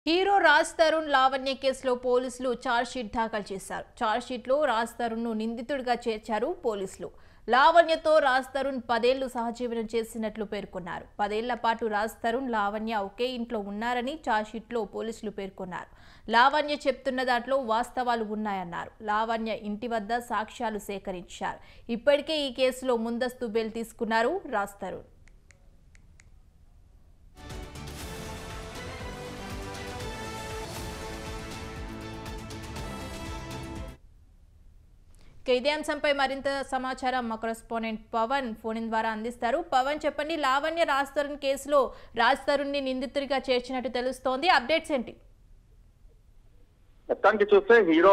Hero Raj Tarun Lavanya కేసులో పోలీసులు charge sheet దాఖలు చేశారు. చార్జ్ షీట్లో రాజ్ తరుణ్ ను నిందితుడిగా చేర్చారు పోలీసులు. లావణ్యతో రాజ్ తరుణ్ 10 ఏళ్లు సహజీవనం చేసినట్లు పేర్కొన్నారు. 10 ఏళ్ల పాటు రాజ్ తరుణ్ లావణ్య ఒకే ఇంట్లో ఉన్నారని చార్జ్ షీట్లో పోలీసులు పేర్కొన్నారు. లావణ్య చెప్తున్న దాంట్లో వాస్తవాలు ఉన్నాయన్నారు. లావణ్య ఇంటి వద్ద సాక్ష్యాలు సేకరించారు. ఇప్పటికే ఈ కేసులో ముందస్తు బెయిల్ తీసుకున్నారు రాజ్ తరుణ్. ఇదే అంశంపై మరింత సమాచారం మా కరెస్పాండెంట్ పవన్ ఫోన్ ద్వారా అందిస్తారు. పవన్, చెప్పండి, లావణ్య రాజ్ తరుణ్ కేసులో రాజ్ తరుణ్ ని నిందితుడిగా చేర్చినట్టు తెలుస్తోంది. అప్డేట్స్ ఏంటి? మొత్తానికి చూస్తే హీరో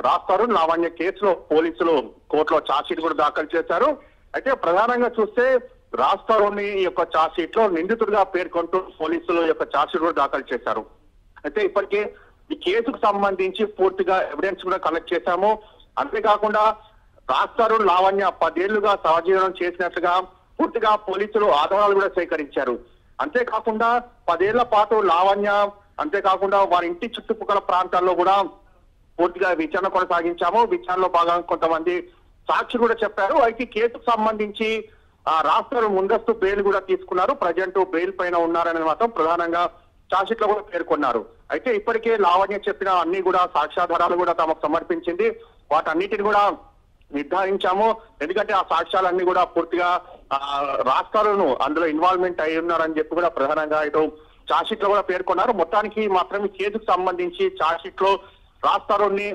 రాజ్ తరుణ్ లావణ్య కేసులో పోలీసులు కోర్టులో ఛార్జ్ షీట్ కూడా దాఖలు చేశారు. అయితే ప్రధానంగా చూస్తే రాజ్ తరుణ్ యొక్క ఛార్జ్ షీట్ లో నిందితుడిగా పేర్కొంటూ పోలీసులు యొక్క ఛార్జ్ షీట్ కూడా దాఖలు చేశారు. అయితే ఇప్పటికే ఈ కేసుకు సంబంధించి పూర్తిగా ఎవిడెన్స్ కూడా కలెక్ట్ చేశాము. అంతేకాకుండా రాజ్ తరుణ్ లావణ్య 10 ఏళ్లుగా సహజీవనం చేసినట్లుగా పూర్తిగా పోలీసులు ఆధారాలు కూడా సేకరించారు. అంతేకాకుండా 10 ఏళ్ల పాటు లావణ్య, అంతేకాకుండా వారి ఇంటి చుట్టుపక్కల ప్రాంతాల్లో కూడా పూర్తిగా విచారణ కొనసాగించాము. విచారణలో భాగంగా కొంతమంది సాక్షి కూడా చెప్పారు. అయితే కేసుకు సంబంధించి రాజ్ తరుణ్ ముందస్తు బెయిల్ కూడా తీసుకున్నారు. ప్రజెంట్ బెయిల్ పైన ఉన్నారని మాత్రం ప్రధానంగా ఛార్జ్ షీట్ లో కూడా పేర్కొన్నారు. అయితే ఇప్పటికే లావణ్య చెప్పిన అన్ని కూడా సాక్ష్యాధారాలు కూడా తమకు సమర్పించింది. వాటన్నిటిని కూడా నిర్ధారించాము. ఎందుకంటే ఆ సాక్ష్యాలన్నీ కూడా పూర్తిగా రాజ్ తరుణ్ అందులో ఇన్వాల్వ్మెంట్ అయి ఉన్నారని చెప్పి కూడా ప్రధానంగా ఇటు ఛార్జ్ షీట్ లో కూడా పేర్కొన్నారు. మొత్తానికి మాత్రం ఈ కేసుకు సంబంధించి ఛార్జ్ షీట్ లో రాజ్ తరుణ్ ని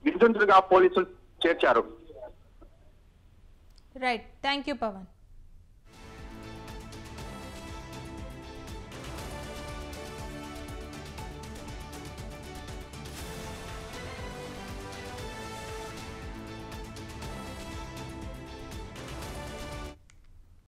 నిందితుడిగా పోలీసులు చేర్చారు. Right, thank you Pawan.